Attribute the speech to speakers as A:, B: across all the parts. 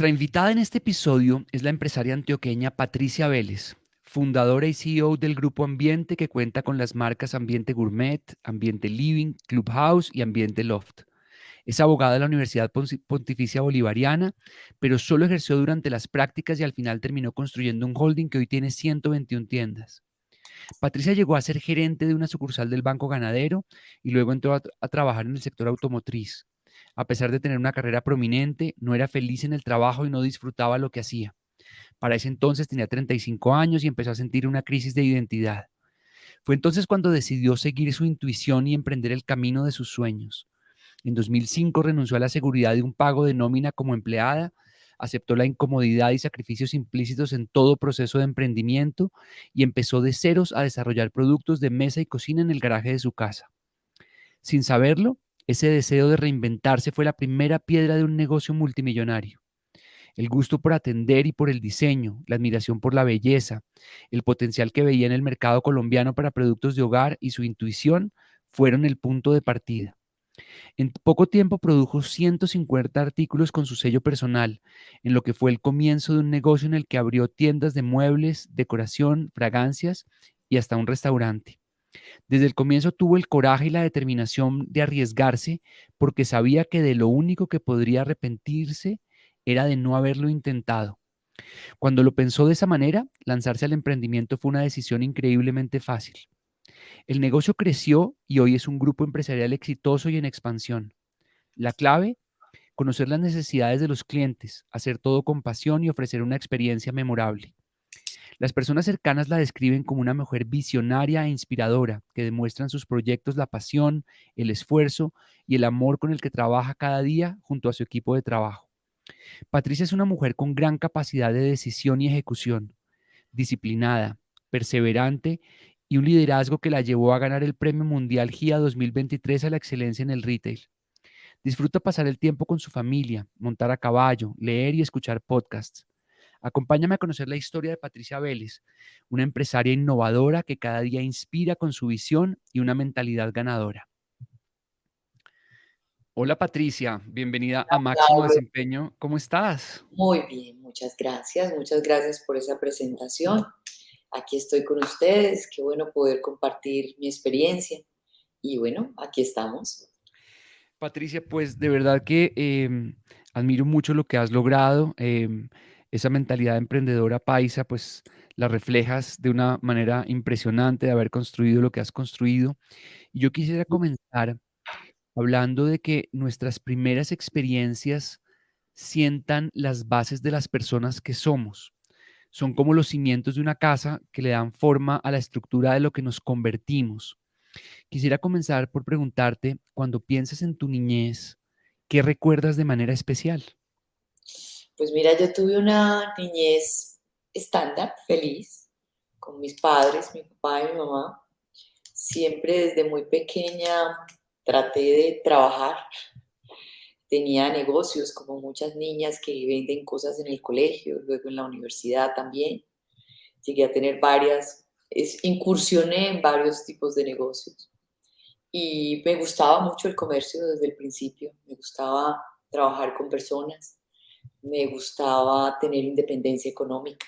A: Nuestra invitada en este episodio es la empresaria antioqueña Patricia Vélez, fundadora y CEO del Grupo Ambiente, que cuenta con las marcas Ambiente Gourmet, Ambiente Living, Clubhouse y Ambiente Loft. Es abogada de la Universidad Pontificia Bolivariana, pero solo ejerció durante las prácticas y al final terminó construyendo un holding que hoy tiene 121 tiendas. Patricia llegó a ser gerente de una sucursal del Banco Ganadero y luego entró a trabajar en el sector automotriz. A pesar de tener una carrera prominente, no era feliz en el trabajo y no disfrutaba lo que hacía. Para ese entonces tenía 35 años y empezó a sentir una crisis de identidad. Fue entonces cuando decidió seguir su intuición y emprender el camino de sus sueños. En 2005 renunció a la seguridad de un pago de nómina como empleada, aceptó la incomodidad y sacrificios implícitos en todo proceso de emprendimiento y empezó de ceros a desarrollar productos de mesa y cocina en el garaje de su casa. Sin saberlo, ese deseo de reinventarse fue la primera piedra de un negocio multimillonario. El gusto por atender y por el diseño, la admiración por la belleza, el potencial que veía en el mercado colombiano para productos de hogar y su intuición fueron el punto de partida. En poco tiempo produjo 150 artículos con su sello personal, en lo que fue el comienzo de un negocio en el que abrió tiendas de muebles, decoración, fragancias y hasta un restaurante. Desde el comienzo tuvo el coraje y la determinación de arriesgarse porque sabía que de lo único que podría arrepentirse era de no haberlo intentado. Cuando lo pensó de esa manera, lanzarse al emprendimiento fue una decisión increíblemente fácil. El negocio creció y hoy es un grupo empresarial exitoso y en expansión. La clave, conocer las necesidades de los clientes, hacer todo con pasión y ofrecer una experiencia memorable. Las personas cercanas la describen como una mujer visionaria e inspiradora, que demuestra en sus proyectos la pasión, el esfuerzo y el amor con el que trabaja cada día junto a su equipo de trabajo. Patricia es una mujer con gran capacidad de decisión y ejecución, disciplinada, perseverante y un liderazgo que la llevó a ganar el Premio Mundial GIA 2023 a la excelencia en el retail. Disfruta pasar el tiempo con su familia, montar a caballo, leer y escuchar podcasts. Acompáñame a conocer la historia de Patricia Vélez, una empresaria innovadora que cada día inspira con su visión y una mentalidad ganadora. Hola Patricia, bienvenida a Máximo
B: Laura,
A: Desempeño. ¿Cómo estás?
B: muy bien, muchas gracias por esa presentación. Aquí estoy con ustedes, qué bueno poder compartir mi experiencia y bueno, aquí estamos.
A: Patricia, pues de verdad que admiro mucho lo que has logrado. Esa mentalidad emprendedora paisa, pues la reflejas de una manera impresionante de haber construido lo que has construido. Y yo quisiera comenzar hablando de que nuestras primeras experiencias sientan las bases de las personas que somos. Son como los cimientos de una casa que le dan forma a la estructura de lo que nos convertimos. Quisiera comenzar por preguntarte, cuando piensas en tu niñez, ¿qué recuerdas de manera especial?
B: Pues mira, yo tuve una niñez estándar, feliz, con mis padres, mi papá y mi mamá. Siempre desde muy pequeña traté de trabajar. Tenía negocios como muchas niñas que venden cosas en el colegio, luego en la universidad también. Llegué a tener incursioné en varios tipos de negocios y me gustaba mucho el comercio desde el principio, me gustaba trabajar con personas, me gustaba tener independencia económica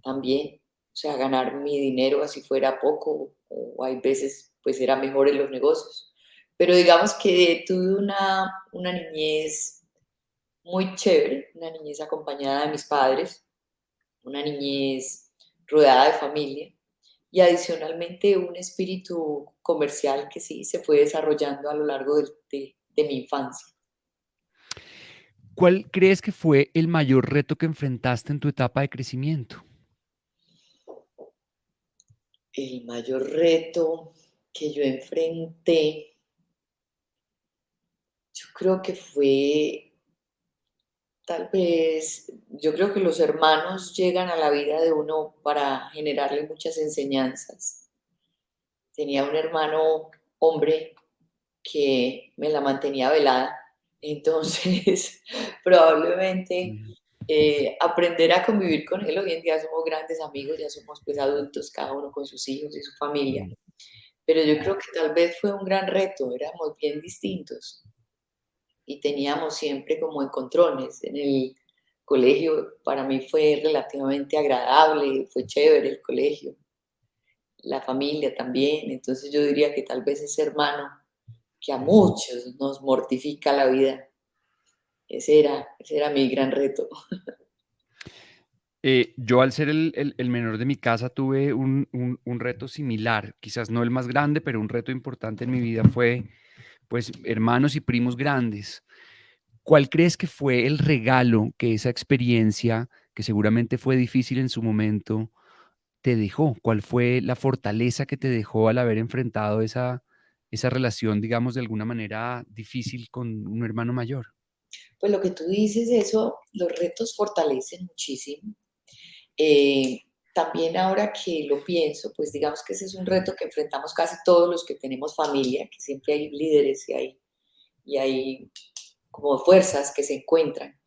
B: también, o sea, ganar mi dinero así fuera poco o hay veces pues era mejor en los negocios. Pero digamos que tuve una niñez muy chévere, una niñez acompañada de mis padres, una niñez rodeada de familia y adicionalmente un espíritu comercial que sí se fue desarrollando a lo largo de mi infancia.
A: ¿Cuál crees que fue el mayor reto que enfrentaste en tu etapa de crecimiento?
B: El mayor reto que yo enfrenté, yo creo que fue tal vez, yo creo que los hermanos llegan a la vida de uno para generarle muchas enseñanzas. Tenía un hermano hombre que me la mantenía velada. Entonces, probablemente
A: Mm.
B: aprender a convivir con él. Hoy en día somos grandes amigos, ya somos pues adultos, cada uno con sus hijos y su familia.
A: Mm.
B: Pero yo creo que tal vez fue un gran reto, éramos bien distintos y teníamos siempre como encontrones. En el Colegio para mí fue relativamente agradable, fue chévere el colegio, la familia también. Entonces yo diría que tal vez ese hermano que a muchos nos mortifica la vida, ese era mi gran reto.
A: Yo al ser el menor de mi casa tuve un reto similar, quizás no el más grande, pero un reto importante en mi vida fue pues hermanos y primos grandes. ¿Cuál crees que fue el regalo que esa experiencia, que seguramente fue difícil en su momento, te dejó? ¿Cuál fue la fortaleza que te dejó al haber enfrentado esa relación, digamos, de alguna manera difícil con un hermano mayor?
B: Pues lo que tú dices, eso, los retos fortalecen muchísimo. Eh, También ahora que lo pienso, pues digamos que ese es un reto que enfrentamos casi todos los que tenemos familia, que siempre hay líderes y hay como fuerzas que se encuentran.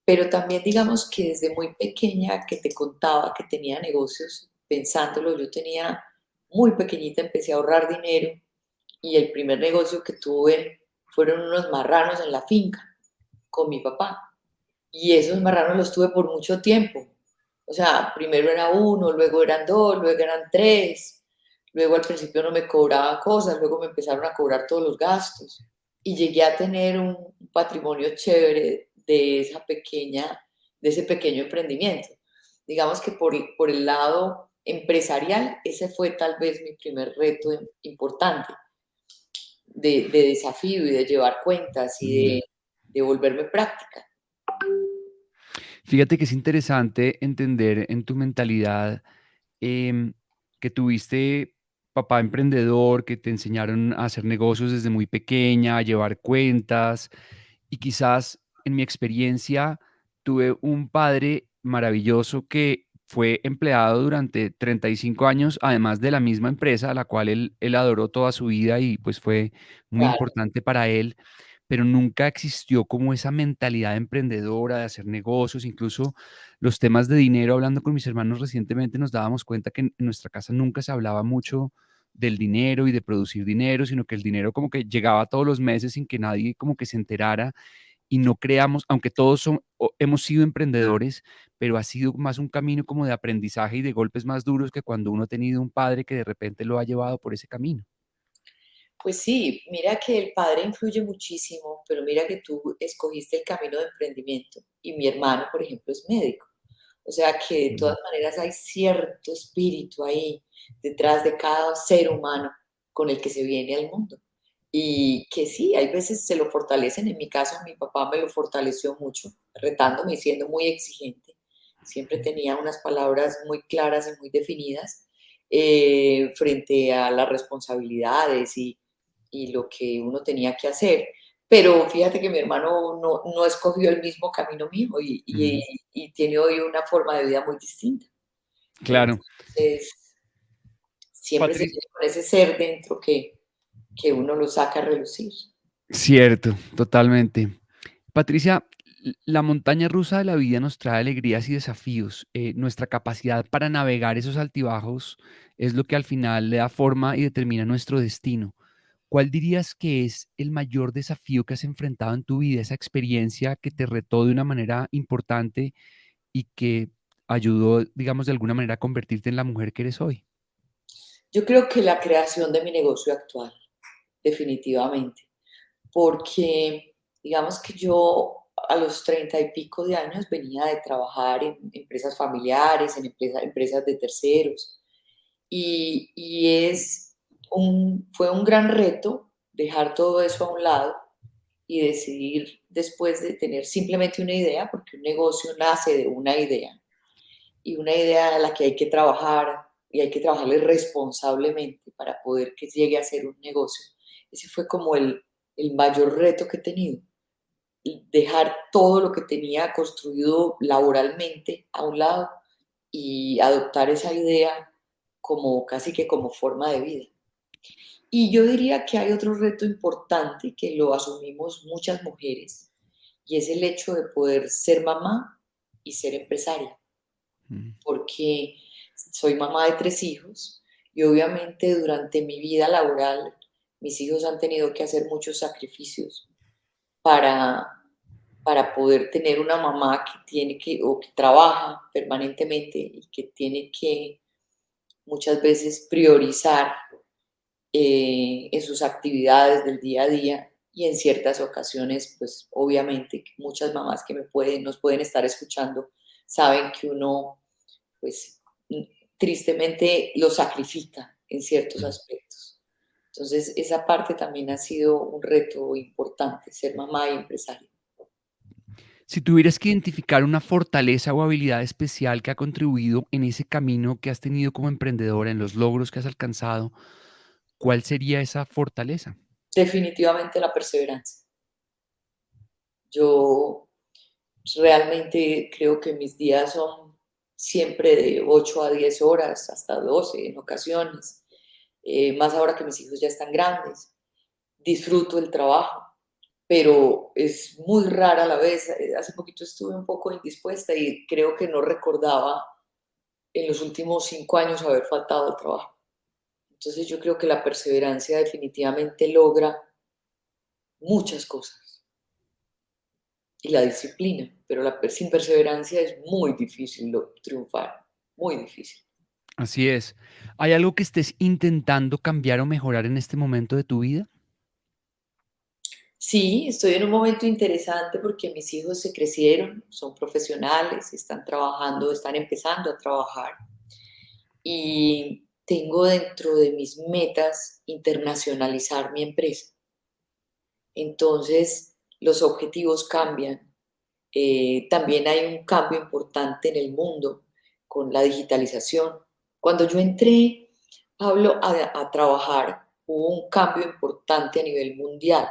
B: Pero también digamos que desde muy pequeña que te contaba que tenía negocios, pensándolo, yo tenía muy pequeñita, empecé a ahorrar dinero y el primer negocio que tuve fueron unos marranos en la finca con mi papá. Y esos marranos los tuve por mucho tiempo. O sea, primero era uno, luego eran dos, luego eran tres. Luego al principio no me cobraban cosas, luego me empezaron a cobrar todos los gastos. Y llegué a tener un patrimonio chévere de ese pequeño emprendimiento. Digamos que por el lado empresarial, ese fue tal vez mi primer reto importante de desafío y de llevar cuentas y
A: Mm.
B: de volverme práctica.
A: Fíjate que es interesante entender en tu mentalidad em, que tuviste papá emprendedor, que te enseñaron a hacer negocios desde muy pequeña, a llevar cuentas, y quizás en mi experiencia tuve un padre maravilloso que fue empleado durante 35 años, además de la misma empresa a la cual él adoró toda su vida y pues fue muy
B: Claro.
A: importante para él, pero nunca existió como esa mentalidad emprendedora de hacer negocios, incluso los temas de dinero, hablando con mis hermanos recientemente, nos dábamos cuenta que en nuestra casa nunca se hablaba mucho del dinero y de producir dinero, sino que el dinero como que llegaba todos los meses sin que nadie como que se enterara y no creamos, aunque todos hemos sido emprendedores, pero ha sido más un camino como de aprendizaje y de golpes más duros que cuando uno ha tenido un padre que de repente lo ha llevado por ese camino.
B: Pues sí, mira que el padre influye muchísimo, pero mira que tú escogiste el camino de emprendimiento y mi hermano, por ejemplo, es médico. O sea que de
A: Mm.
B: todas maneras hay cierto espíritu ahí detrás de cada ser humano con el que se viene al mundo. Y que sí, hay veces se lo fortalecen. En mi caso, mi papá me lo fortaleció mucho, retándome y siendo muy exigente. Siempre tenía unas palabras muy claras y muy definidas frente a las responsabilidades y lo que uno tenía que hacer. Pero fíjate que mi hermano no escogió el mismo camino mío
A: Ujú.
B: y tiene hoy una forma de vida muy distinta.
A: Claro.
B: Entonces, siempre se
A: Patricia,
B: viene con ese ser dentro que uno lo saca a relucir.
A: cierto, totalmente. Patricia, la montaña rusa de la vida nos trae alegrías y desafíos. Nuestra capacidad para navegar esos altibajos es lo que al final le da forma y determina nuestro destino. ¿Cuál dirías que es el mayor desafío que has enfrentado en tu vida, esa experiencia que te retó de una manera importante y que ayudó, digamos, de alguna manera a convertirte en la mujer que eres hoy?
B: Yo creo que la creación de mi negocio actual, definitivamente, porque digamos que yo a los 30 y pico de años venía de trabajar en empresas familiares, en empresas de terceros, fue un gran reto dejar todo eso a un lado y decidir después de tener simplemente una idea, porque un negocio nace de una idea y una idea a la que hay que trabajar y hay que trabajarle responsablemente para poder que llegue a ser un negocio. Ese fue como el mayor reto que he tenido, y dejar todo lo que tenía construido laboralmente a un lado y adoptar esa idea como casi que como forma de vida. Y yo diría que hay otro reto importante que lo asumimos muchas mujeres y es el hecho de poder ser mamá y ser empresaria,
A: Mm.
B: porque soy mamá de 3 hijos y obviamente durante mi vida laboral mis hijos han tenido que hacer muchos sacrificios para, para poder tener una mamá que tiene que, o que trabaja permanentemente y que tiene que muchas veces priorizar en sus actividades del día a día y en ciertas ocasiones, pues obviamente que muchas mamás que nos pueden estar escuchando saben que uno, pues tristemente lo sacrifica en ciertos
A: Mm.
B: aspectos. Entonces, esa parte también ha sido un reto importante, ser mamá y empresaria.
A: Si tuvieras que identificar una fortaleza o habilidad especial que ha contribuido en ese camino que has tenido como emprendedora, en los logros que has alcanzado, ¿cuál sería esa fortaleza?
B: Definitivamente la perseverancia. Yo realmente creo que mis días son siempre de 8 a 10 horas, hasta 12 en ocasiones, más ahora que mis hijos ya están grandes. Disfruto el trabajo, pero es muy rara la vez. Hace poquito estuve un poco indispuesta y creo que no recordaba en los últimos 5 años haber faltado al trabajo. Entonces yo creo que la perseverancia definitivamente logra muchas cosas y la disciplina, pero sin perseverancia es muy difícil triunfar, muy difícil.
A: Así es. ¿Hay algo que estés intentando cambiar o mejorar en este momento de tu vida?
B: Sí, estoy en un momento interesante porque mis hijos se crecieron, son profesionales, están trabajando, están empezando a trabajar y tengo dentro de mis metas internacionalizar mi empresa. Entonces, los objetivos cambian. También hay un cambio importante en el mundo con la digitalización. Cuando yo entré, Pablo, a trabajar, hubo un cambio importante a nivel mundial.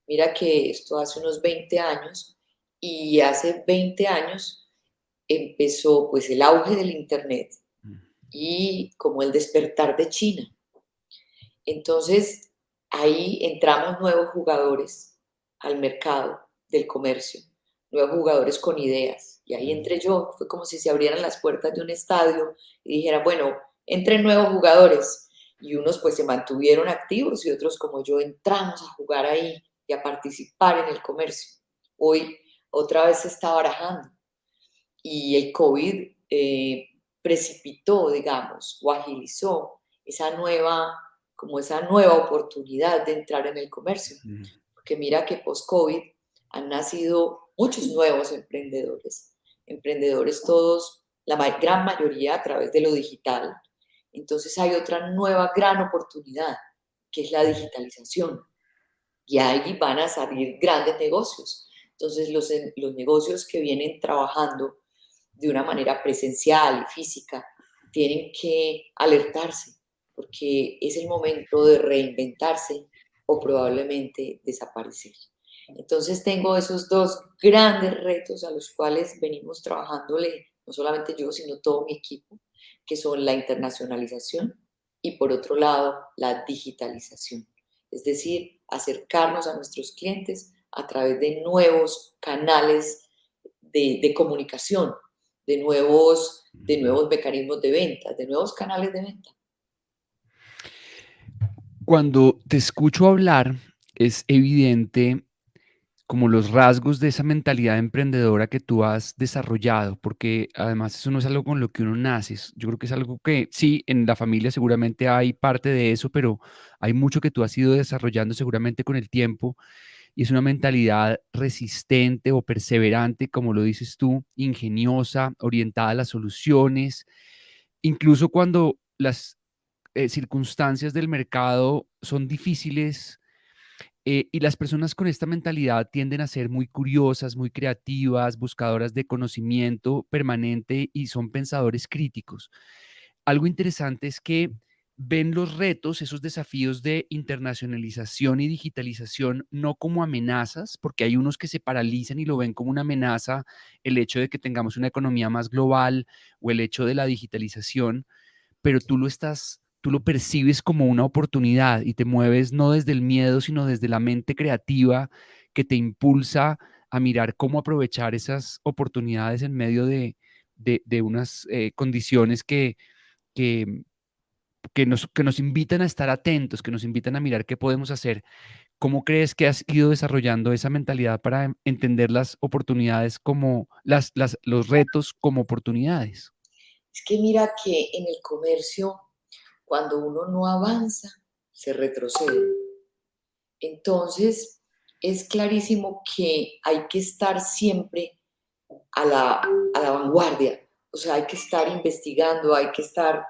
B: Mira que esto hace unos 20 años y hace 20 años empezó pues el auge del Internet
A: Mm.
B: y como el despertar de China. Entonces, ahí entramos nuevos jugadores al mercado del comercio, nuevos jugadores con ideas. Y ahí
A: Mm.
B: entré yo, fue como si se abrieran las puertas de un estadio y dijeran, bueno, entren nuevos jugadores. Y unos pues se mantuvieron activos y otros como yo entramos a jugar ahí y a participar en el comercio. Hoy otra vez se está barajando y el COVID precipitó, digamos, o agilizó esa nueva oportunidad de entrar en el comercio.
A: Mm.
B: Porque mira que post-COVID han nacido muchos nuevos emprendedores, emprendedores todos, gran mayoría a través de lo digital. Entonces hay otra nueva gran oportunidad, que es la digitalización. Y ahí van a salir grandes negocios. Entonces los negocios que vienen trabajando de una manera presencial y física, tienen que alertarse porque es el momento de reinventarse o probablemente desaparecer. Entonces tengo esos dos grandes retos a los cuales venimos trabajándole, no solamente yo, sino todo mi equipo, que son la internacionalización y por otro lado la digitalización. Es decir, acercarnos a nuestros clientes a través de nuevos canales de comunicación, de nuevos mecanismos de venta, de nuevos canales de venta.
A: Cuando te escucho hablar, es evidente como los rasgos de esa mentalidad emprendedora que tú has desarrollado, porque además eso no es algo con lo que uno nace, yo creo que es algo que sí, en la familia seguramente hay parte de eso, pero hay mucho que tú has ido desarrollando seguramente con el tiempo y es una mentalidad resistente o perseverante, como lo dices tú, ingeniosa, orientada a las soluciones, incluso cuando las circunstancias del mercado son difíciles, y las personas con esta mentalidad tienden a ser muy curiosas, muy creativas, buscadoras de conocimiento permanente y son pensadores críticos. Algo interesante es que ven los retos, esos desafíos de internacionalización y digitalización no como amenazas, porque hay unos que se paralizan y lo ven como una amenaza, el hecho de que tengamos una economía más global o el hecho de la digitalización, pero tú lo percibes como una oportunidad y te mueves no desde el miedo, sino desde la mente creativa que te impulsa a mirar cómo aprovechar esas oportunidades en medio de unas condiciones que, que nos invitan a estar atentos, que nos invitan a mirar qué podemos hacer. ¿Cómo crees que has ido desarrollando esa mentalidad para entender las oportunidades como los retos como oportunidades?
B: Es que mira que en el comercio, cuando uno no avanza, se retrocede. Entonces, es clarísimo que hay que estar siempre a la vanguardia. O sea, hay que estar investigando, hay que estar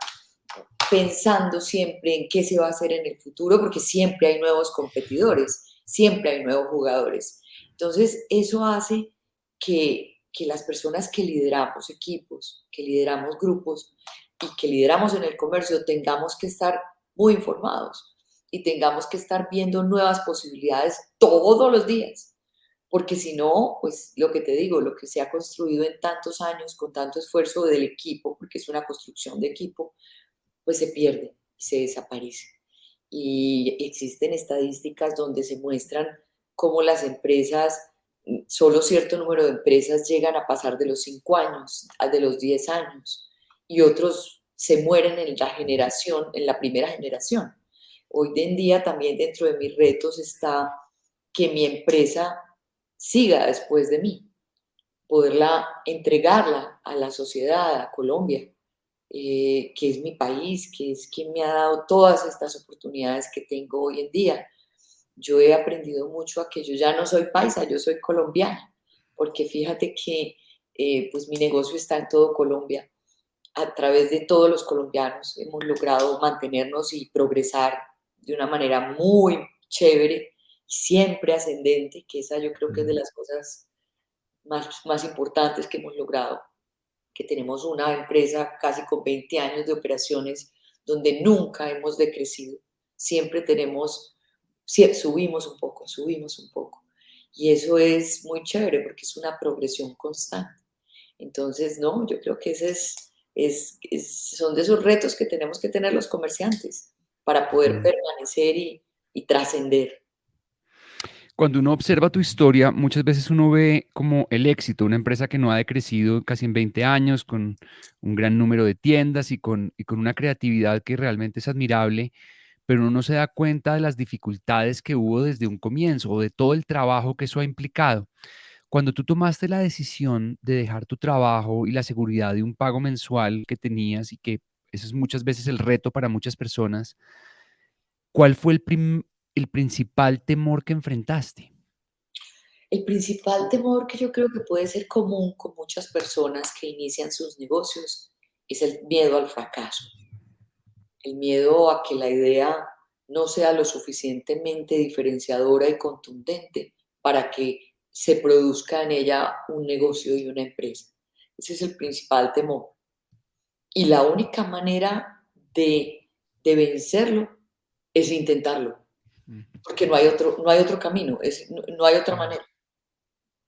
B: pensando siempre en qué se va a hacer en el futuro, porque siempre hay nuevos competidores, siempre hay nuevos jugadores. Entonces, eso hace que las personas que lideramos equipos, que lideramos grupos y que lideramos en el comercio tengamos que estar muy informados y tengamos que estar viendo nuevas posibilidades todos los días. Porque si no, pues lo que te digo, lo que se ha construido en tantos años con tanto esfuerzo del equipo, porque es una construcción de equipo, pues se pierde, se desaparece. Y existen estadísticas donde se muestran cómo las empresas, solo cierto número de empresas llegan a pasar de los 5 años a de los 10 años y otros se mueren en la generación, en la primera generación. Hoy en día también dentro de mis retos está que mi empresa siga después de mí, poderla entregarla a la sociedad, a Colombia, que es mi país, que es quien me ha dado todas estas oportunidades que tengo hoy en día. Yo he aprendido mucho a que yo ya no soy paisa, yo soy colombiana, porque fíjate que pues mi negocio está en todo Colombia. A través de todos los colombianos hemos logrado mantenernos y progresar de una manera muy chévere y siempre ascendente, que esa yo creo que es de
A: Mm.
B: las cosas más importantes que hemos logrado, que tenemos una empresa casi con 20 años de operaciones donde nunca hemos decrecido, siempre tenemos, subimos un poco. Y eso es muy chévere porque es una progresión constante. Entonces, no, yo creo que ese son de esos retos que tenemos que tener los comerciantes para poder
A: Mm.
B: permanecer y trascender.
A: Cuando uno observa tu historia, muchas veces uno ve como el éxito, una empresa que no ha decrecido casi en 20 años, con un gran número de tiendas y con una creatividad que realmente es admirable, pero uno no se da cuenta de las dificultades que hubo desde un comienzo o de todo el trabajo que eso ha implicado. Cuando tú tomaste la decisión de dejar tu trabajo y la seguridad de un pago mensual que tenías y que eso es muchas veces el reto para muchas personas, ¿cuál fue el principal temor que enfrentaste?
B: El principal temor que yo creo que puede ser común con muchas personas que inician sus negocios es el miedo al fracaso, el miedo a que la idea no sea lo suficientemente diferenciadora y contundente para que se produzca en ella un negocio y una empresa. Ese es el principal temor. Y la única manera de vencerlo es intentarlo,
A: Mm.
B: porque no hay otro camino, no hay otra manera.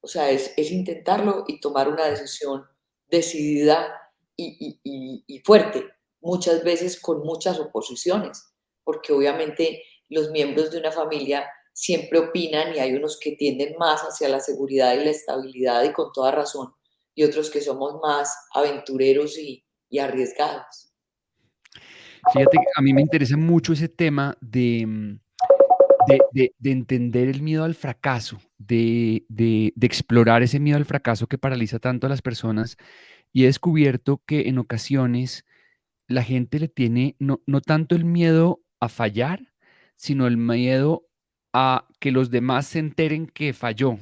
B: O sea, es intentarlo y tomar una decisión decidida y fuerte, muchas veces con muchas oposiciones, porque obviamente los miembros de una familia siempre opinan y hay unos que tienden más hacia la seguridad y la estabilidad y con toda razón, y otros que somos más aventureros y arriesgados.
A: Fíjate que a mí me interesa mucho ese tema de entender el miedo al fracaso, de explorar ese miedo al fracaso que paraliza tanto a las personas. Y he descubierto que en ocasiones la gente le tiene no tanto el miedo a fallar, sino el miedo a que los demás se enteren que falló.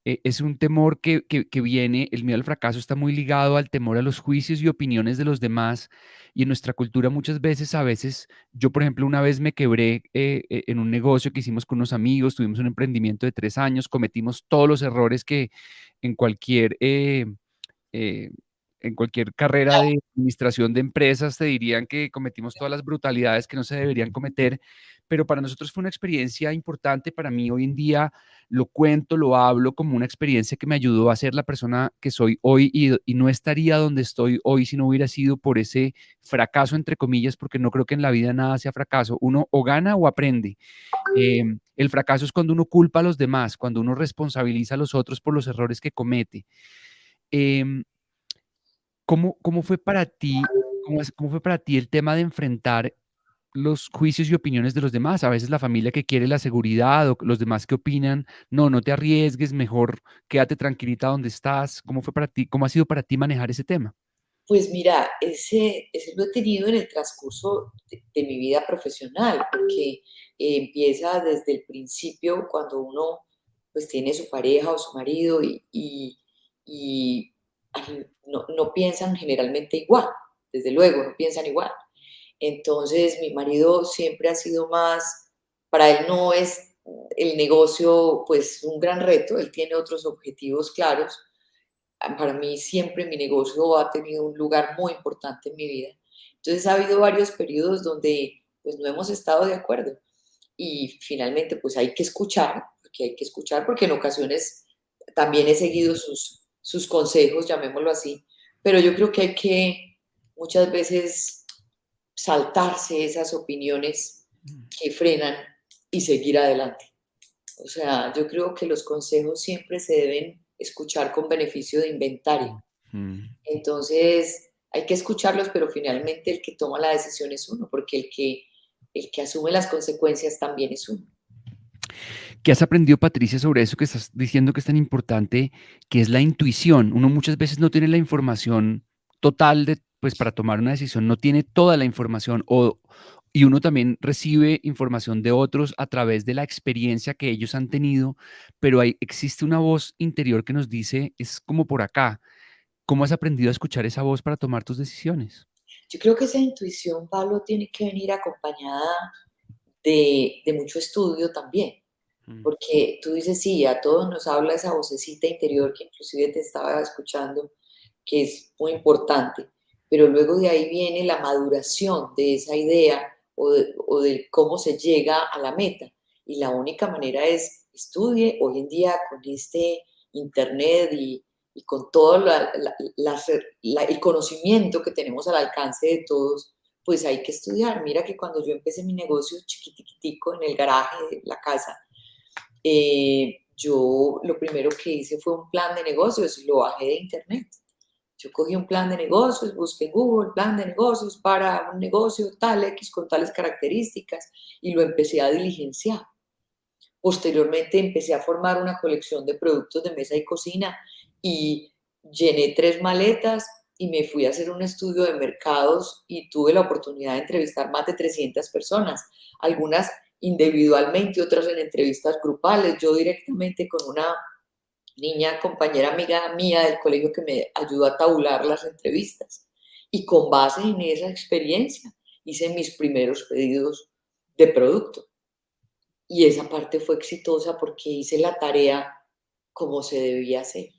A: Es un temor que viene, el miedo al fracaso está muy ligado al temor a los juicios y opiniones de los demás. Y en nuestra cultura muchas veces, yo por ejemplo una vez me quebré en un negocio que hicimos con unos amigos, tuvimos un emprendimiento de 3 años, cometimos todos los errores que en cualquier eh, en cualquier carrera de administración de empresas te dirían que cometimos todas las brutalidades que no se deberían cometer, pero para nosotros fue una experiencia importante. Para mí hoy en día lo cuento, lo hablo como una experiencia que me ayudó a ser la persona que soy hoy y no estaría donde estoy hoy si no hubiera sido por ese fracaso, entre comillas, porque no creo que en la vida nada sea fracaso. Uno o gana o aprende. El fracaso es cuando uno culpa a los demás, cuando uno responsabiliza a los otros por los errores que comete. Em, ¿Cómo fue para ti, cómo fue para ti el tema de enfrentar? los juicios y opiniones de los demás. A veces la familia que quiere la seguridad o los demás que opinan, no, no te arriesgues, mejor quédate tranquilita donde estás. ¿Cómo fue para ti? ¿Cómo ha sido para ti manejar ese tema?
B: Pues mira, ese lo he tenido en el transcurso de mi vida profesional, porque empieza desde el principio cuando uno pues tiene su pareja o su marido y no piensan generalmente igual, desde luego, no piensan igual. Entonces mi marido siempre ha sido más, para él no es el negocio pues un gran reto, él tiene otros objetivos claros. Para mí siempre mi negocio ha tenido un lugar muy importante en mi vida. Entonces ha habido varios periodos donde pues no hemos estado de acuerdo y finalmente pues hay que escuchar porque en ocasiones también he seguido sus consejos, llamémoslo así, pero yo creo que hay que muchas veces saltarse esas opiniones que frenan y seguir adelante. O sea, yo creo que los consejos siempre se deben escuchar con beneficio de inventario.
A: Mm.
B: Entonces, hay que escucharlos, pero finalmente el que toma la decisión es uno, porque el que asume las consecuencias también es uno.
A: ¿Qué has aprendido, Patricia, sobre eso que estás diciendo que es tan importante, que es la intuición? Uno muchas veces no tiene la información total de, pues para tomar una decisión, no tiene toda la información y uno también recibe información de otros a través de la experiencia que ellos han tenido, pero existe una voz interior que nos dice, es como por acá. ¿Cómo has aprendido a escuchar esa voz para tomar tus decisiones?
B: Yo creo que esa intuición, Pablo, tiene que venir acompañada de mucho estudio también,
A: Mm.
B: porque tú dices, sí, a todos nos habla esa vocecita interior que inclusive te estaba escuchando, que es muy importante, pero luego de ahí viene la maduración de esa idea o de cómo se llega a la meta. Y la única manera es estudie hoy en día con este internet y con todo el conocimiento que tenemos al alcance de todos, pues hay que estudiar. Mira que cuando yo empecé mi negocio chiquitico en el garaje de la casa, yo lo primero que hice fue un plan de negocios y lo bajé de internet. Yo cogí un plan de negocios, busqué en Google, plan de negocios para un negocio tal X con tales características y lo empecé a diligenciar. Posteriormente empecé a formar una colección de productos de mesa y cocina y llené 3 maletas y me fui a hacer un estudio de mercados y tuve la oportunidad de entrevistar más de 300 personas, algunas individualmente, otras en entrevistas grupales, yo directamente con una niña, compañera amiga mía del colegio que me ayudó a tabular las entrevistas. Y con base en esa experiencia hice mis primeros pedidos de producto. Y esa parte fue exitosa porque hice la tarea como se debía hacer.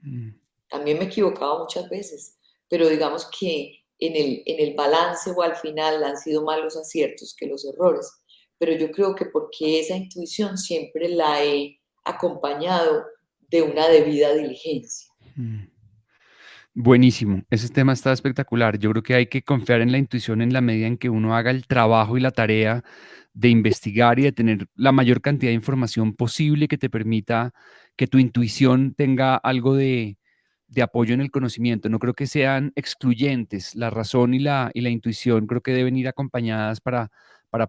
A: Mm.
B: También me he equivocado muchas veces, pero digamos que en el balance o al final han sido más los aciertos que los errores. Pero yo creo que porque esa intuición siempre la he acompañado de una debida diligencia.
A: Mm. Buenísimo, ese tema está espectacular. Yo creo que hay que confiar en la intuición en la medida en que uno haga el trabajo y la tarea de investigar y de tener la mayor cantidad de información posible que te permita que tu intuición tenga algo de apoyo en el conocimiento. No creo que sean excluyentes. La razón y la intuición creo que deben ir acompañadas para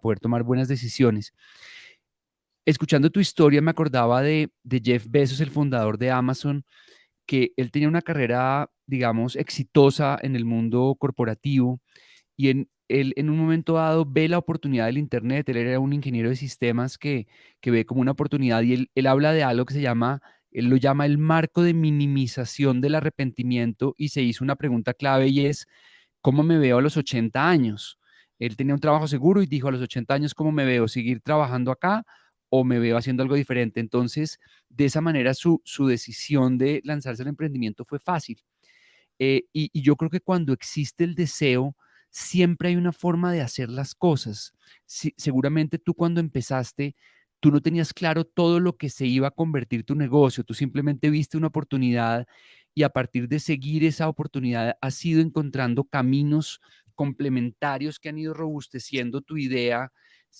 A: poder tomar buenas decisiones. Escuchando tu historia me acordaba de Jeff Bezos, el fundador de Amazon, que él tenía una carrera, digamos, exitosa en el mundo corporativo y él en un momento dado ve la oportunidad del Internet. Él era un ingeniero de sistemas que ve como una oportunidad y él habla de algo que se llama, él lo llama el marco de minimización del arrepentimiento y se hizo una pregunta clave y es, ¿cómo me veo a los 80 años? Él tenía un trabajo seguro y dijo, a los 80 años, ¿cómo me veo? ¿Seguir trabajando acá o me veo haciendo algo diferente? Entonces, de esa manera, su decisión de lanzarse al emprendimiento fue fácil. Y yo creo que cuando existe el deseo, siempre hay una forma de hacer las cosas. Seguramente tú cuando empezaste, tú no tenías claro todo lo que se iba a convertir tu negocio, tú simplemente viste una oportunidad y a partir de seguir esa oportunidad has ido encontrando caminos complementarios que han ido robusteciendo tu idea,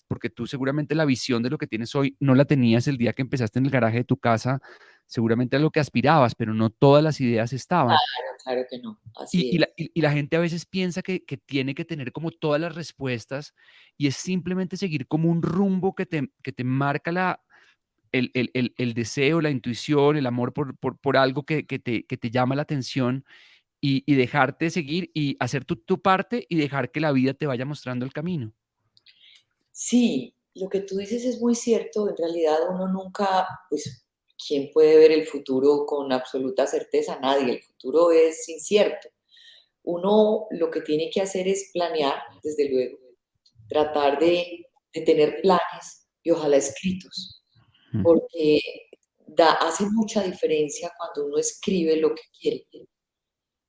A: porque tú seguramente la visión de lo que tienes hoy no la tenías el día que empezaste en el garaje de tu casa, seguramente a lo que aspirabas, pero no todas las ideas estaban.
B: Claro, claro que no,
A: Y,
B: así
A: y
B: es.
A: la, y- y la gente a veces piensa que tiene que tener como todas las respuestas y es simplemente seguir como un rumbo que te marca el deseo, la intuición, el amor por algo que te llama la atención y dejarte seguir y hacer tu parte y dejar que la vida te vaya mostrando el camino.
B: Sí, lo que tú dices es muy cierto. En realidad uno nunca, pues, ¿quién puede ver el futuro con absoluta certeza? Nadie. El futuro es incierto. Uno lo que tiene que hacer es planear, desde luego, tratar de tener planes y ojalá escritos,
A: Mm,
B: porque hace mucha diferencia cuando uno escribe lo que quiere,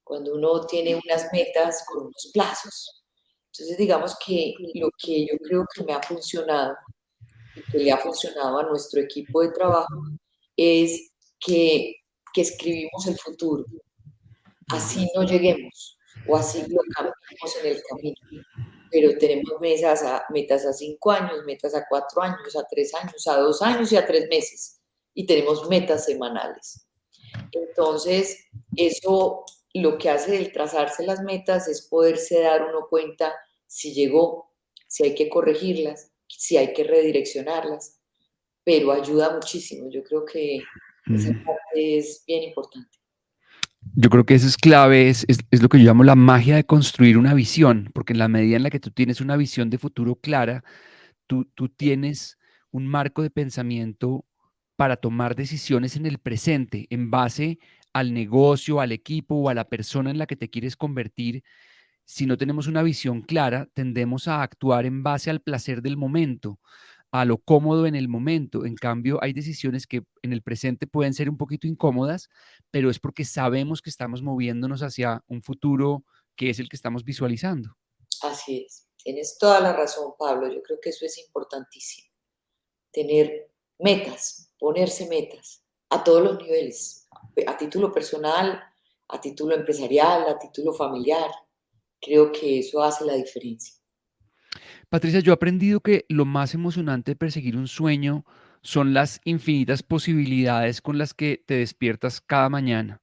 B: cuando uno tiene unas metas con unos plazos. Entonces, digamos que lo que yo creo que me ha funcionado y que le ha funcionado a nuestro equipo de trabajo es que, que escribimos el futuro, así no lleguemos o así lo cambiemos en el camino, pero tenemos metas a 5 años, metas a 4 años, a 3 años, a 2 años y a 3 meses, y tenemos metas semanales. Entonces, eso lo que hace el trazarse las metas es poderse dar uno cuenta si llegó, si hay que corregirlas, si hay que redireccionarlas, pero ayuda muchísimo. Yo creo que esa
A: mm.
B: parte es bien importante.
A: Yo creo que eso es clave, es lo que yo llamo la magia de construir una visión, porque en la medida en la que tú tienes una visión de futuro clara, tú tienes un marco de pensamiento para tomar decisiones en el presente, en base al negocio, al equipo o a la persona en la que te quieres convertir. Si no tenemos una visión clara, tendemos a actuar en base al placer del momento, a lo cómodo en el momento. En cambio, hay decisiones que en el presente pueden ser un poquito incómodas, pero es porque sabemos que estamos moviéndonos hacia un futuro que es el que estamos visualizando.
B: Así es. Tienes toda la razón, Pablo. Yo creo que eso es importantísimo. Tener metas, ponerse metas a todos los niveles, a título personal, a título empresarial, a título familiar. Creo que eso hace la diferencia.
A: Patricia, yo he aprendido que lo más emocionante de perseguir un sueño son las infinitas posibilidades con las que te despiertas cada mañana.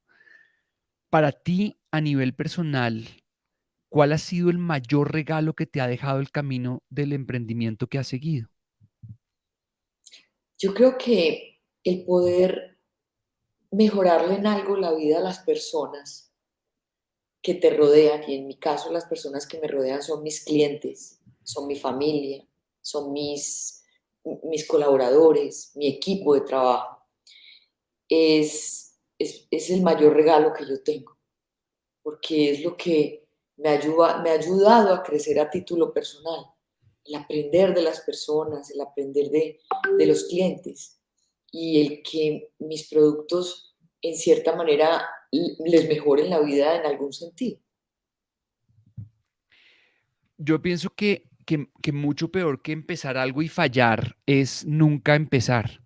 A: Para ti, a nivel personal, ¿cuál ha sido el mayor regalo que te ha dejado el camino del emprendimiento que has seguido?
B: Yo creo que el poder mejorarle en algo la vida a las personas que te rodean, y en mi caso las personas que me rodean son mis clientes, son mi familia, son mis colaboradores, mi equipo de trabajo, es el mayor regalo que yo tengo, porque es lo que me ha ayudado a crecer a título personal, el aprender de las personas, el aprender de los clientes y el que mis productos en cierta manera les mejoren la vida en algún sentido.
A: Yo pienso que mucho peor que empezar algo y fallar es nunca empezar.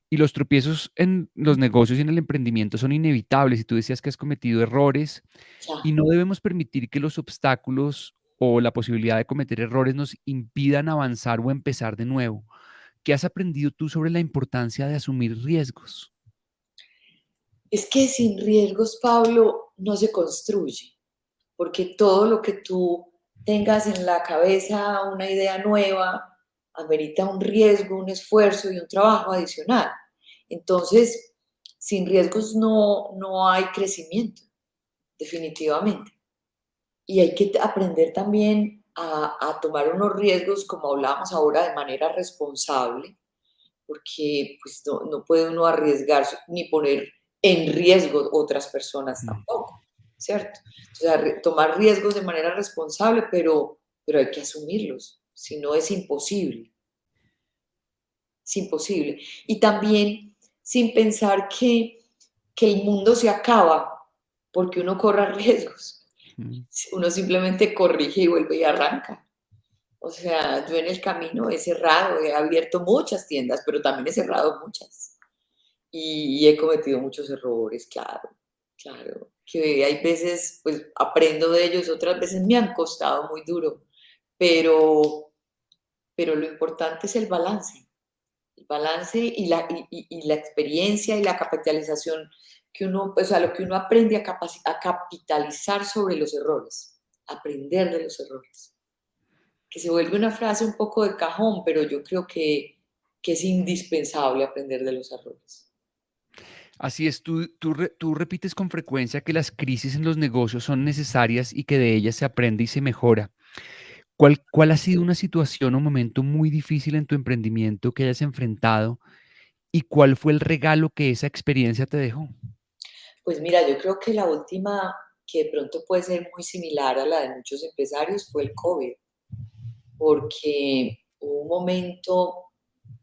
A: Y los tropiezos en los negocios y en el emprendimiento son inevitables. Y tú decías que has cometido errores y
B: Claro.
A: no debemos permitir que los obstáculos o la posibilidad de cometer errores nos impidan avanzar o empezar de nuevo. ¿Qué has aprendido tú sobre la importancia de asumir riesgos?
B: Es que sin riesgos, Pablo, no se construye, porque todo lo que tú tengas en la cabeza, una idea nueva, amerita un riesgo, un esfuerzo y un trabajo adicional. Entonces, sin riesgos no hay crecimiento, definitivamente. Y hay que aprender también a tomar unos riesgos, como hablábamos ahora, de manera responsable, porque pues no puede uno arriesgarse ni poner en riesgo otras personas
A: Mm.
B: tampoco, ¿cierto? O sea, tomar riesgos de manera responsable, pero hay que asumirlos, si no es imposible, es imposible. Y también sin pensar que el mundo se acaba porque uno corra riesgos.
A: Mm.
B: Uno simplemente corrige y vuelve y arranca. O sea, yo en el camino he cerrado, he abierto muchas tiendas, pero también he cerrado muchas. Y he cometido muchos errores, claro, claro. Que hay veces, pues aprendo de ellos, otras veces me han costado muy duro, pero, pero lo importante es el balance. El balance y la experiencia y la capitalización que uno, o sea, lo que uno aprende a capitalizar sobre los errores, aprender de los errores, que se vuelve una frase un poco de cajón, pero yo creo que es indispensable aprender de los errores.
A: Así es, tú repites con frecuencia que las crisis en los negocios son necesarias y que de ellas se aprende y se mejora. ¿Cuál ha sido una situación o momento muy difícil en tu emprendimiento que hayas enfrentado y cuál fue el regalo que esa experiencia te dejó?
B: Pues mira, yo creo que la última, que de pronto puede ser muy similar a la de muchos empresarios, fue el COVID, porque hubo un momento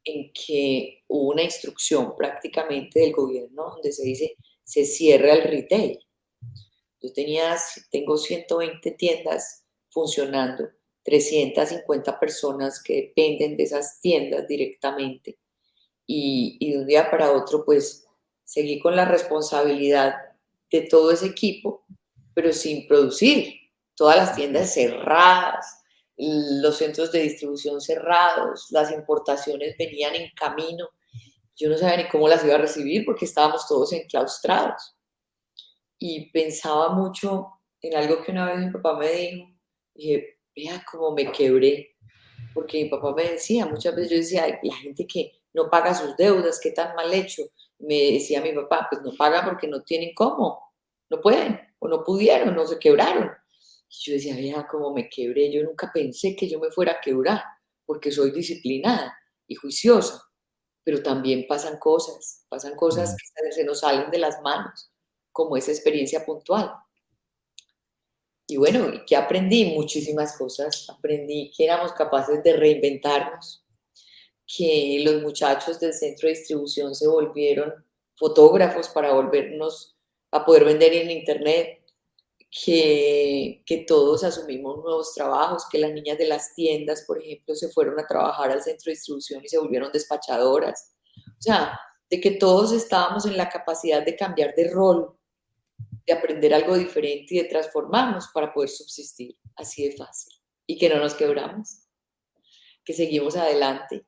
B: en que hubo una instrucción prácticamente del gobierno donde se dice se cierra el retail. Tengo 120 tiendas funcionando, 350 personas que dependen de esas tiendas directamente y de un día para otro pues seguí con la responsabilidad de todo ese equipo, pero sin producir. Todas las tiendas cerradas, los centros de distribución cerrados, las importaciones venían en camino. Yo no sabía ni cómo las iba a recibir porque estábamos todos enclaustrados. Y pensaba mucho en algo que una vez mi papá me dijo. Dije, vea cómo me quebré, porque mi papá me decía, muchas veces yo decía: "Ay, la gente que no paga sus deudas, qué tan mal hecho". Me decía mi papá, pues no pagan porque no tienen cómo, no pueden, o no pudieron, o se quebraron. Y yo decía, vea cómo me quebré, yo nunca pensé que yo me fuera a quebrar, porque soy disciplinada y juiciosa, pero también pasan cosas
A: Mm.
B: que se nos salen de las manos, como esa experiencia puntual. Y bueno, ¿y qué aprendí? Muchísimas cosas. Aprendí que éramos capaces de reinventarnos, que los muchachos del centro de distribución se volvieron fotógrafos para volvernos a poder vender en internet, que todos asumimos nuevos trabajos, que las niñas de las tiendas, por ejemplo, se fueron a trabajar al centro de distribución y se volvieron despachadoras. O sea, de que todos estábamos en la capacidad de cambiar de rol, de aprender algo diferente y de transformarnos para poder subsistir, así de fácil. Y que no nos quebramos, que seguimos adelante,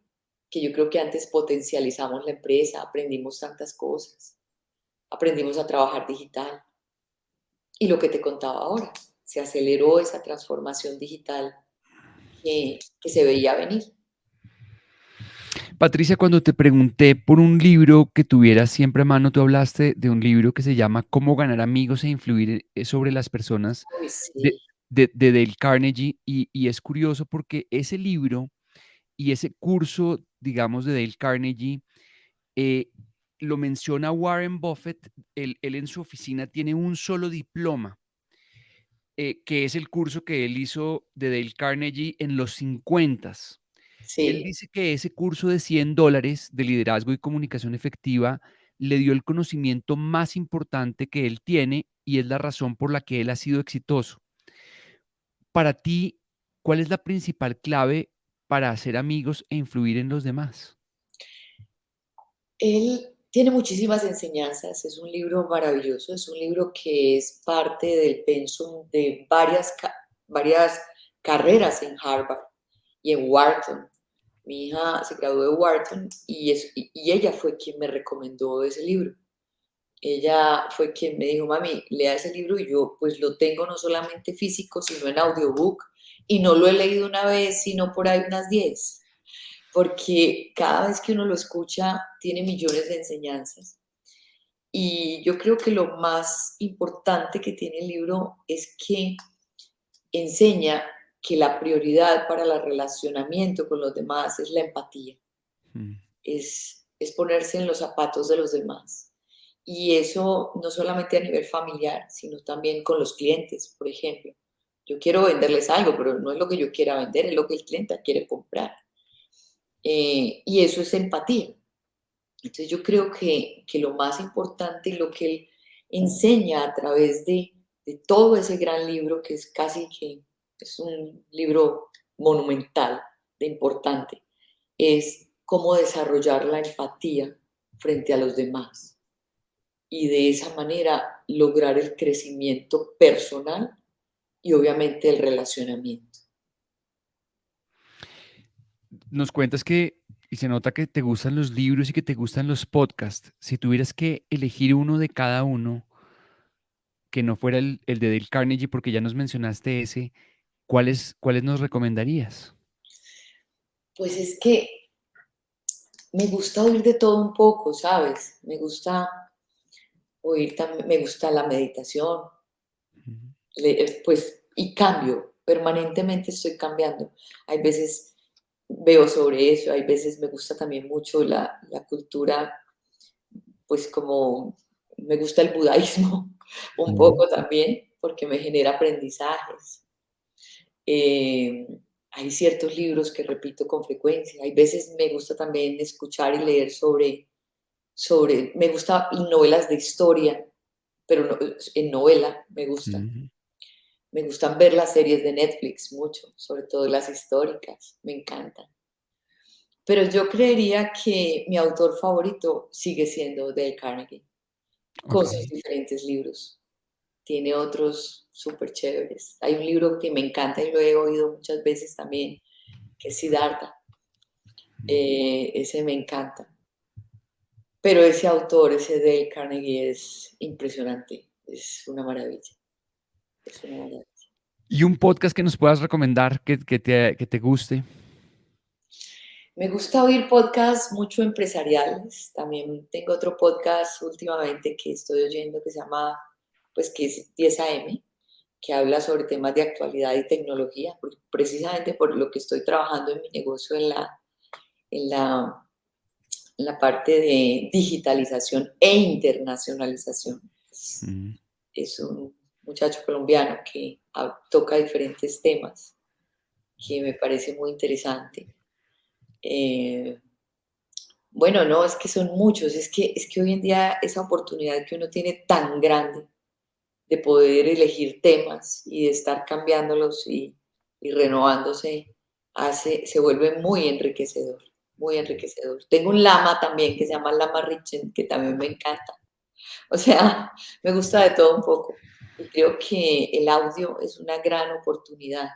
B: que yo creo que antes potencializamos la empresa, aprendimos tantas cosas, aprendimos a trabajar digital. Y lo que te contaba ahora, se aceleró esa transformación digital que se veía venir.
A: Patricia, cuando te pregunté por un libro que tuvieras siempre a mano, tú hablaste de un libro que se llama Cómo ganar amigos e influir sobre las personas
B: Uy,
A: de,
B: sí,
A: de Dale Carnegie y es curioso porque ese libro y ese curso, digamos, de Dale Carnegie, eh, lo menciona Warren Buffett, él en su oficina tiene un solo diploma, que es el curso que él hizo de Dale Carnegie en los 50. Y él
B: sí.
A: dice que ese curso de $100 de liderazgo y comunicación efectiva le dio el conocimiento más importante que él tiene y es la razón por la que él ha sido exitoso. Para ti, ¿cuál es la principal clave para hacer amigos e influir en los demás?
B: Él tiene muchísimas enseñanzas, es un libro maravilloso, es un libro que es parte del pensum de varias carreras en Harvard y en Wharton. Mi hija se graduó de Wharton y ella fue quien me recomendó ese libro. Ella fue quien me dijo, mami, lea ese libro y yo pues lo tengo no solamente físico, sino en audiobook y no lo he leído una vez, sino por ahí unas 10 porque cada vez que uno lo escucha tiene millones de enseñanzas. Y yo creo que lo más importante que tiene el libro es que enseña que la prioridad para el relacionamiento con los demás es la empatía,
A: Mm.
B: es ponerse en los zapatos de los demás. Y eso no solamente a nivel familiar, sino también con los clientes, por ejemplo. Yo quiero venderles algo, pero no es lo que yo quiera vender, es lo que el cliente quiere comprar. Y eso es empatía. Entonces yo creo que lo más importante y lo que él enseña a través de todo ese gran libro, que es casi que es un libro monumental, de importante, es cómo desarrollar la empatía frente a los demás y de esa manera lograr el crecimiento personal y obviamente el relacionamiento.
A: Nos cuentas que Y se nota que te gustan los libros y que te gustan los podcasts. Si tuvieras que elegir uno de cada uno, que no fuera el de Dale Carnegie, porque ya nos mencionaste ese, ¿cuáles nos recomendarías?
B: Pues es que me gusta oír de todo un poco, ¿sabes? Me gusta oír también, me gusta la meditación,
A: Ujú.
B: pues, y cambio, permanentemente estoy cambiando. Hay veces veo sobre eso, hay veces me gusta también mucho la cultura, pues como me gusta el budaísmo un
A: Ujú.
B: poco también, porque me genera aprendizajes. Eh, Hay ciertos libros que repito con frecuencia. Hay veces me gusta también escuchar y leer me gusta novelas de historia, pero no, en novela me gustan.
A: Ujú.
B: Me gustan ver las series de Netflix mucho, sobre todo las históricas, me encantan. Pero yo creería que mi autor favorito sigue siendo Dale Carnegie, con
A: Ok.
B: sus diferentes libros. Tiene otros súper chéveres. Hay un libro que me encanta y lo he oído muchas veces también, que es Siddhartha. Ese me encanta. Pero ese autor, ese Dale Carnegie, es impresionante. Es una maravilla. Es una maravilla.
A: ¿Y un podcast que nos puedas recomendar que te guste?
B: Me gusta oír podcasts mucho empresariales. También tengo otro podcast últimamente que estoy oyendo que se llama, pues que es 10 AM, que habla sobre temas de actualidad y tecnología, precisamente por lo que estoy trabajando en mi negocio en la, en la parte de digitalización e internacionalización.
A: Mm.
B: Es un muchacho colombiano que toca diferentes temas que me parece muy interesante. Eh, Bueno, no, es que son muchos, es que hoy en día esa oportunidad que uno tiene tan grande de poder elegir temas y de estar cambiándolos y renovándose, se vuelve muy enriquecedor, muy enriquecedor. Tengo un lama también que se llama Lama Richen, que también me encanta. O sea, me gusta de todo un poco. Y creo que el audio es una gran oportunidad,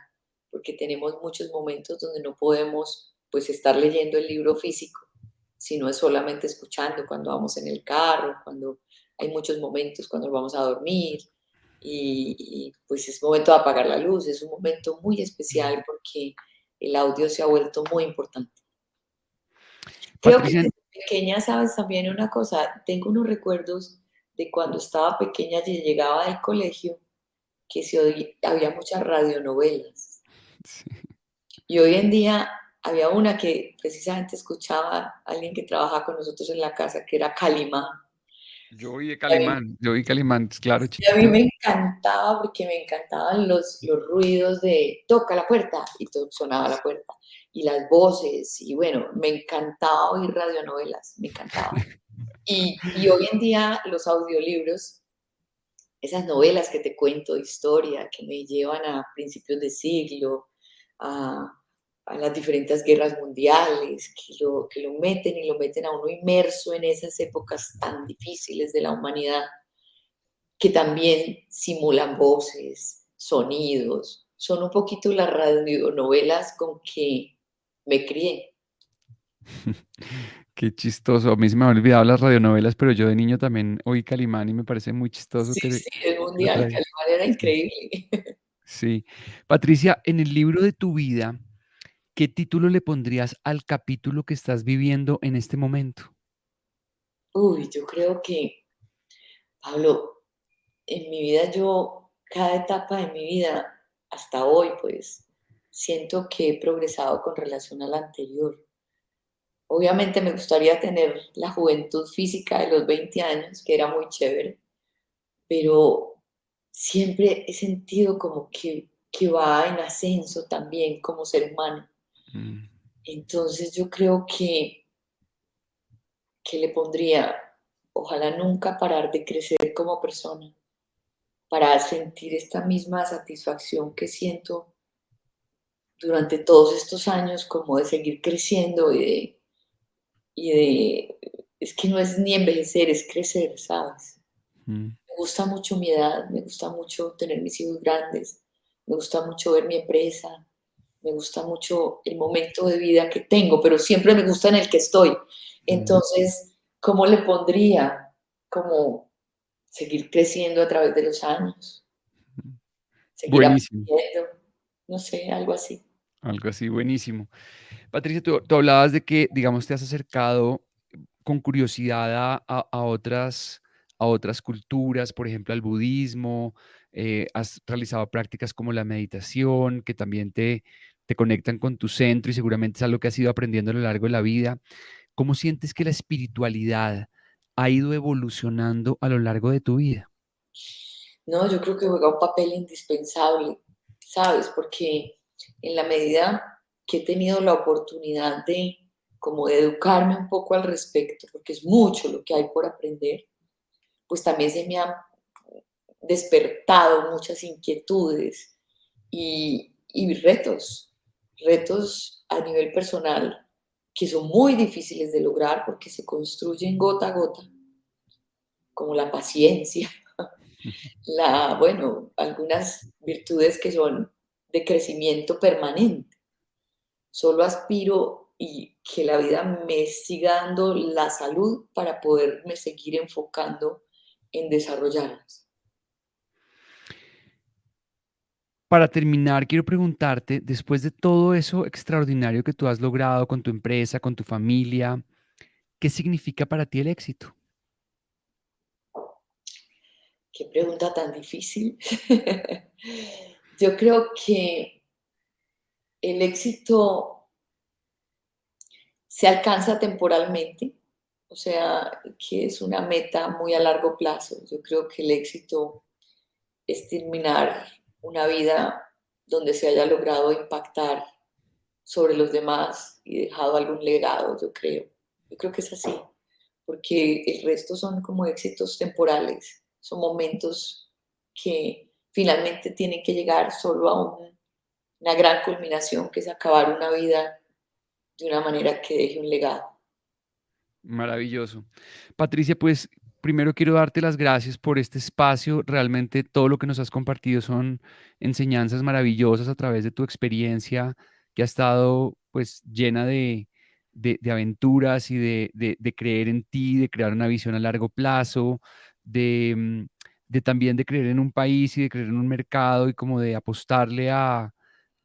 B: porque tenemos muchos momentos donde no podemos, pues, estar leyendo el libro físico, sino es solamente escuchando cuando vamos en el carro, cuando hay muchos momentos cuando vamos a dormir pues es momento de apagar la luz, es un momento muy especial porque el audio se ha vuelto muy importante. Creo que
A: Patricia,
B: desde pequeña, ¿sabes? También una cosa, tengo unos recuerdos de cuando estaba pequeña y llegaba del colegio, que había muchas radionovelas.
A: sí.
B: Y hoy en día había una que precisamente escuchaba a alguien que trabaja con nosotros en la casa, que era Calimán. Y a mí,
A: Yo oí Calimán, claro,
B: y a mí
A: chiquito.
B: me encantaba porque me encantaban los ruidos de toca la puerta y todo sonaba la puerta. Y las voces, y bueno, me encantaba oír radionovelas, me encantaba. Y hoy en día los audiolibros, esas novelas que te cuento de historia, que me llevan a principios de siglo, a, a las diferentes guerras mundiales, que lo meten y lo meten a uno inmerso en esas épocas tan difíciles de la humanidad, que también simulan voces, sonidos. Son un poquito las radionovelas con que me crié.
A: Qué chistoso. A mí se me han olvidado las radionovelas, pero yo de niño también oí Calimán y me parece muy chistoso
B: Sí,
A: que
B: sí, el
A: lo
B: mundial,
A: traiga.
B: Calimán era
A: Sí,
B: increíble.
A: sí. Patricia, en el libro de tu vida, ¿qué título le pondrías al capítulo que estás viviendo en este momento?
B: Uy, yo creo que, Pablo, en mi vida cada etapa de mi vida, hasta hoy, pues, siento que he progresado con relación a la anterior. Obviamente me gustaría tener la juventud física de los 20 años, que era muy chévere, pero siempre he sentido como que va en ascenso también como ser humano.
A: Mm.
B: Entonces yo creo que le pondría, ojalá nunca parar de crecer como persona, para sentir esta misma satisfacción que siento durante todos estos años, como de seguir creciendo es que no es ni envejecer, es crecer, ¿sabes?
A: Mm.
B: Me gusta mucho mi edad, me gusta mucho tener mis hijos grandes, me gusta mucho ver mi empresa, me gusta mucho el momento de vida que tengo, pero siempre me gusta en el que estoy.
A: Mm,
B: Entonces, ¿cómo le pondría? Como seguir creciendo a través de los años,
A: mm.
B: seguir
A: Buenísimo,
B: aprendiendo, no sé, algo así.
A: algo así, buenísimo. Patricia, tú hablabas de que, digamos, te has acercado con curiosidad a otras culturas, por ejemplo, al budismo, has realizado prácticas como la meditación, que también te conectan con tu centro y seguramente es algo que has ido aprendiendo a lo largo de la vida. ¿Cómo sientes que la espiritualidad ha ido evolucionando a lo largo de tu vida?
B: No, yo creo que juega un papel indispensable, ¿sabes? Porque en la medida que he tenido la oportunidad de como de educarme un poco al respecto, porque es mucho lo que hay por aprender, pues también se me han despertado muchas inquietudes y retos a nivel personal que son muy difíciles de lograr porque se construyen gota a gota, como la paciencia, bueno, algunas virtudes que son de crecimiento permanente. Solo aspiro y que la vida me siga dando la salud para poderme seguir enfocando en desarrollarlas.
A: Para terminar, quiero preguntarte, después de todo eso extraordinario que tú has logrado con tu empresa, con tu familia, ¿qué significa para ti el éxito?
B: Qué pregunta tan difícil. Yo creo que el éxito se alcanza temporalmente, o sea, que es una meta muy a largo plazo. Yo creo que el éxito es terminar una vida donde se haya logrado impactar sobre los demás y dejado algún legado, yo creo. Yo creo que es así, porque el resto son como éxitos temporales, son momentos que finalmente tienen que llegar solo a una gran culminación, que es acabar una vida de una manera que deje un legado.
A: Maravilloso. Patricia, pues primero quiero darte las gracias por este espacio. Realmente todo lo que nos has compartido son enseñanzas maravillosas a través de tu experiencia que ha estado pues llena de aventuras y de creer en ti, de crear una visión a largo plazo, de, de también de creer en un país y de creer en un mercado y como de apostarle a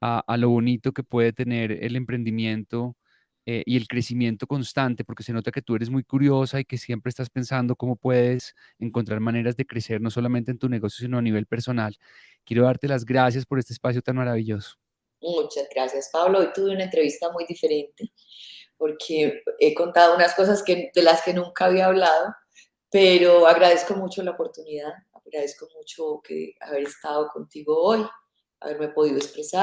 A: lo bonito que puede tener el emprendimiento y el crecimiento constante, porque se nota que tú eres muy curiosa y que siempre estás pensando cómo puedes encontrar maneras de crecer, no solamente en tu negocio, sino a nivel personal. Quiero darte las gracias por este espacio tan maravilloso.
B: Muchas gracias, Pablo. Hoy tuve una entrevista muy diferente porque he contado unas cosas de las que nunca había hablado, pero agradezco mucho la oportunidad, agradezco mucho que haber estado contigo hoy, haberme podido expresar.